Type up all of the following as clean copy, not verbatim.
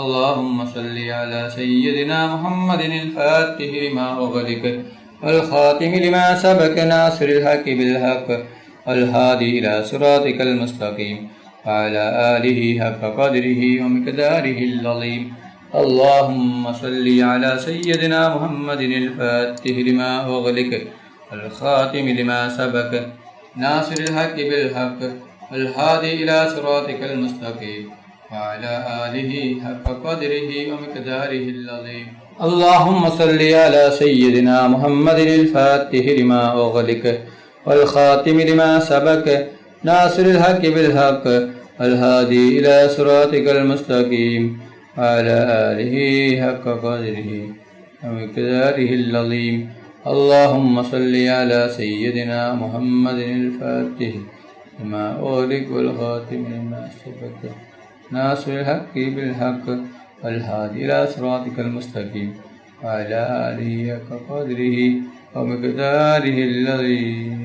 اللهم صل على سيدنا محمد الفاتح لما أغلق والخاتم لما سبق ناصر الحق بالحق والهادي إلى صراطك المستقيم وعلى آله حق قدره ومقداره العظيم. اللهم صل على سيدنا محمد الفاتح لما أغلق والخاتم لما سبق ناصر الحق بالحق والهادي إلى صراطك المستقيم وعلى آله حق قدره ومقداره العظيم. اللهم صل على سيدنا محمد الفاتح لما أغلق والخاتم لما سبق ناصر الحق بالحق والهادي إلى صراطك المستقيم وعلى آله حق قدره ومقداره العظيم. اللهم صل على سيدنا محمد الفاتح لما أغلق والخاتم لما سبق ناصر الحق بالحق والهادي إلى صراطك المستقيم وعلى آله حق قدره ومقداره العظيم.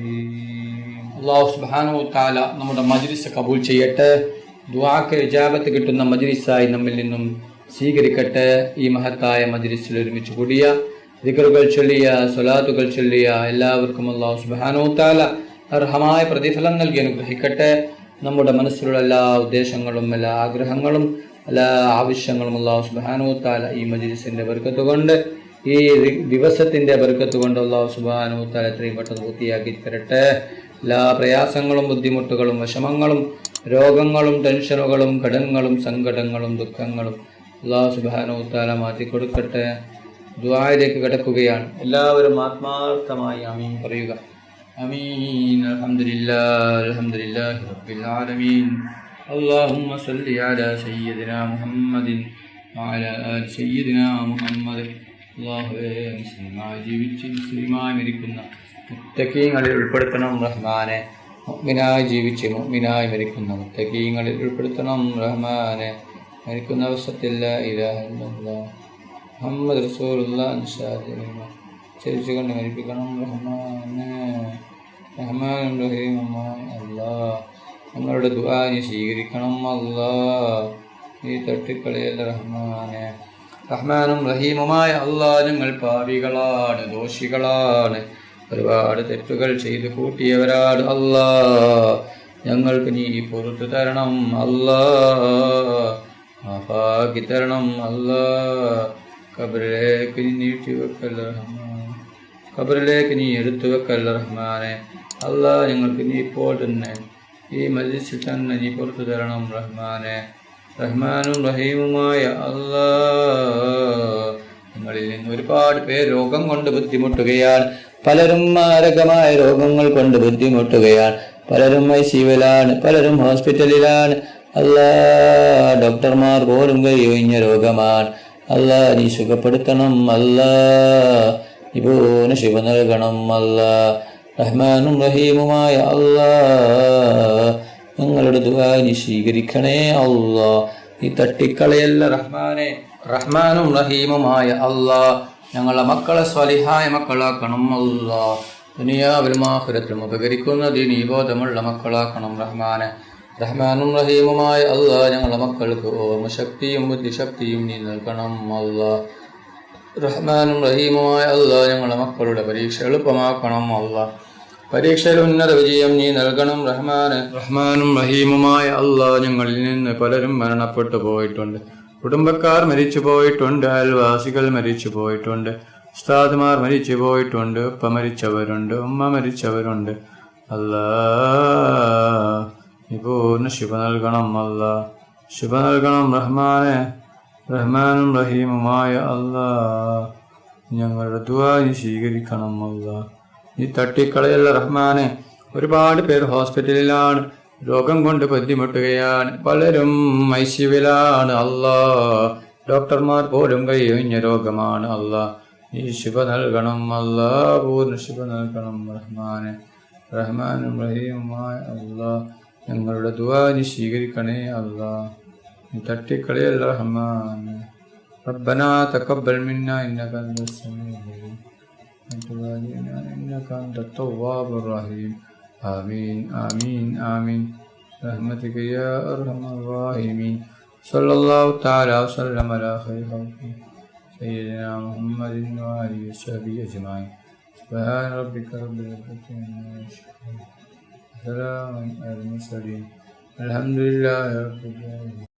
അല്ലാഹു സുബ്ഹാനഹു വ തആല നമ്മുടെ മജ്ലിസ് കബൂൽ ചെയ്യട്ടെ. ദുആക്ക് ഇജാബത്ത് കിട്ടുന്ന മജ്ലിസായി നമ്മിൽ നിന്നും സ്വീകരിക്കട്ടെ. ഈ മഹത്തായ മജ്ലിസിൽ ഒരുമിച്ച് കൂടിയ ദിക്റുകൾ ചൊല്ലിയ സ്വലാത്തുകൾ ചൊല്ലിയ എല്ലാവർക്കും അല്ലാഹു സുബ്ഹാനഹു വ തആല അർഹമായ പ്രതിഫലം നൽകി അനുഗ്രഹിക്കട്ടെ. നമ്മുടെ മനസ്സിലുള്ള എല്ലാ ഉദ്ദേശങ്ങളും എല്ലാ ആഗ്രഹങ്ങളും എല്ലാ ആവശ്യങ്ങളും അല്ലാഹു സുബ്ഹാനഹു വ തആല ഈ മജ്ലിസിന്റെ ബർക്കത്ത് കൊണ്ട് ഈ ദിവസത്തിന്റെ ബർക്കത്ത് കൊണ്ട് അല്ലാഹു സുബ്ഹാനഹു വ തആല എത്രയും പെട്ടെന്ന് പൂർത്തിയാക്കി തരട്ടെ. എല്ലാ പ്രയാസങ്ങളും ബുദ്ധിമുട്ടുകളും വിഷമങ്ങളും രോഗങ്ങളും ടെൻഷനുകളും കടങ്ങളും സങ്കടങ്ങളും ദുഃഖങ്ങളും അല്ലാഹു സുബ്ഹാനഹു വ തആല മാറ്റി കൊടുക്കട്ടെ. ദുആയിലേക്ക് കടക്കുകയാണ്. എല്ലാവരും ആത്മാർത്ഥമായി ആമീൻ പറയുക. ആമീൻ. അൽഹംദുലില്ലാഹി റബ്ബിൽ ആലമീൻ. اللهم صل على سيدنا محمد وعلى آل سيدنا محمد. അല്ലാഹുവേ, മുസ്ലിമായി ജീവിച്ച് മുസ്ലിമായി മരിക്കുന്ന മുത്തഖീങ്ങളിൽ ഉൾപ്പെടുത്തണം റഹ്മാനെ. മുഅ്മിനായി ജീവിച്ച് മുഅ്മിനായി മരിക്കുന്ന മുത്തഖീങ്ങളിൽ ഉൾപ്പെടുത്തണം റഹ്മാനെ. മരിക്കുന്ന അവസരത്തിൽ ലാ ഇലാഹ ഇല്ലല്ലാഹ് മുഹമ്മദ് റസൂലുള്ളാഹി ചരിച്ചുകൊണ്ട് മരിപ്പിക്കണം റഹ്മാനെ. റഹ്മാനും റഹീമുമായ അല്ലാഹ് ഞങ്ങളുടെ ദുആ നീ സ്വീകരിക്കണം അല്ലാഹ്. നീ തട്ടിക്കളയല്ല റഹ്മാനെ. റഹ്മാനും റഹീമുമായ അല്ലാഹ്, ഞങ്ങൾ പാപികളാണ്, ദോഷികളാണ്, ഒരുപാട് തെറ്റുകൾ ചെയ്ത് കൂട്ടിയവരാണ് അല്ലാഹ്. ഞങ്ങൾക്ക് നീ പുറത്തു തരണം അല്ലാഹ്, മാഫാക്കി തരണം അല്ലാഹ്. ഖബറിലേക്ക് നീ നീട്ടിവെക്കല്ല റഹ്മാൻ, ഖബറിലേക്ക് നീ എടുത്തു വെക്കല്ല റഹ്മാനെ. അല്ലാഹ്, ഞങ്ങൾക്ക് നീ ഇപ്പോൾ തന്നെ ഈ മജ്ലിസിൽ തന്നെ നീ പുറത്തു തരണം റഹ്മാനെ. റഹ്മാനും റഹീമുമായ അല്ലാഹ്, ഞങ്ങളിൽ നിന്ന് ഒരുപാട് പേർ രോഗം കൊണ്ട് ബുദ്ധിമുട്ടുകയാണ്. പലരും മാരകമായ രോഗങ്ങൾ കൊണ്ട് ബുദ്ധിമുട്ടുകയാണ്. പലരും ഐസിയുവിലാണ്, പലരും ഹോസ്പിറ്റലിലാണ്. അല്ലാഹ്, ഡോക്ടർമാർ പോലും കൈയൊഴിഞ്ഞ രോഗമാണ്. അല്ലാഹ്, നീ സുഖപ്പെടുത്തണം അല്ലാഹ്, നീ പൂർണ്ണ ശിവ നൽകണം അല്ലാഹ്. റഹ്മാനും റഹീമുമായ അല്ലാഹ്, ഞങ്ങളുടെ ദുആ നീ സ്വീകരിക്കണേ അല്ലാഹ്. നീ തട്ടിക്കളയല്ല റഹ്മാനെ. റഹ്മാനും റഹീമുമായ അല്ലാഹ്, ഞങ്ങളുടെ മക്കളെ സ്വാലിഹായ മക്കളാക്കണം അല്ലാഹ്. ദുനിയാവിലും ആഖിറത്തിലും ഉപകരിക്കുന്ന ദീനീ ബോധമുള്ള മക്കളാക്കണം റഹ്മാനെ. റഹ്മാനും റഹീമുമായ അല്ലാഹ്, ഞങ്ങളുടെ മക്കൾക്ക് ഓർമ്മശക്തിയും ബുദ്ധിശക്തിയും നീ നൽകണം അല്ലാഹ്. റഹ്മാനും റഹീമുമായ അല്ലാഹ്, ഞങ്ങളുടെ മക്കളുടെ പരീക്ഷ എളുപ്പമാക്കണം അല്ലാഹ്. പരീക്ഷയിൽ ഉന്നത വിജയം നീ നൽകണം റഹ്മാനെ. റഹ്മാനും റഹീമുമായ അല്ലാഹ്, ഞങ്ങളിൽ നിന്ന് പലരും മരണപ്പെട്ടു പോയിട്ടുണ്ട്. കുടുംബക്കാർ മരിച്ചു പോയിട്ടുണ്ട്, അയൽവാസികൾ മരിച്ചു പോയിട്ടുണ്ട്, ഉസ്താദ്മാർ മരിച്ചു പോയിട്ടുണ്ട്, ഉപ്പ മരിച്ചവരുണ്ട്, ഉമ്മ മരിച്ചവരുണ്ട്. അല്ലാഹ്, നീ പൂർണ്ണ ശിവ നൽകണം അല്ലാഹ്, ശിവ നൽകണം റഹ്മാനെ. റഹ്മാനും റഹീമുമായ അല്ലാഹ്, ഞങ്ങളുടെ ദുആ നീ സ്വീകരിക്കണം അല്ലാഹ്. നീ തട്ടിക്കളയല്ല റഹ്മാനെ. ഒരുപാട് പേർ ഹോസ്പിറ്റലിലാണ്, രോഗം കൊണ്ട് ബുദ്ധിമുട്ടുകയാണ്. പലരും ഐസിയുവിലാണ് അല്ലാഹ്. ഡോക്ടർമാർ പോലും കൈയൊഴിഞ്ഞ രോഗമാണ് അല്ലാഹ്. നീ ശിവ നൽകണം അല്ലാഹ്, പൂർണ്ണ ശിവ നൽകണം റഹ്മാനെ. റഹ്മാനും റഹീമുമായ അല്ലാഹ്, ഞങ്ങളുടെ ദുആ നീ സ്വീകരിക്കണേ അല്ലാഹ്. നീ തട്ടിക്കളയല്ല റഹ്മാനെ. റബ്ബനാ തഖബ്ബൽ മിന്നാ ഇന്നക അൻതസ് സമീഉൽ അലീം വതുബ് അലൈനാ ഇന്നക അൻതത് തവ്വാബുർ റഹീം. ആമീൻ ആമീൻ ആമീൻ. റഹ്മതിക യാ അർഹമർ റഹീമീൻ. صلى الله تعالى وسلم على خير خلقه سيدنا محمد وآله وصحبه أجمعين. سبحان ربك رب العزة عما يصفون وسلام على المرسلين الحمد لله رب العالمين.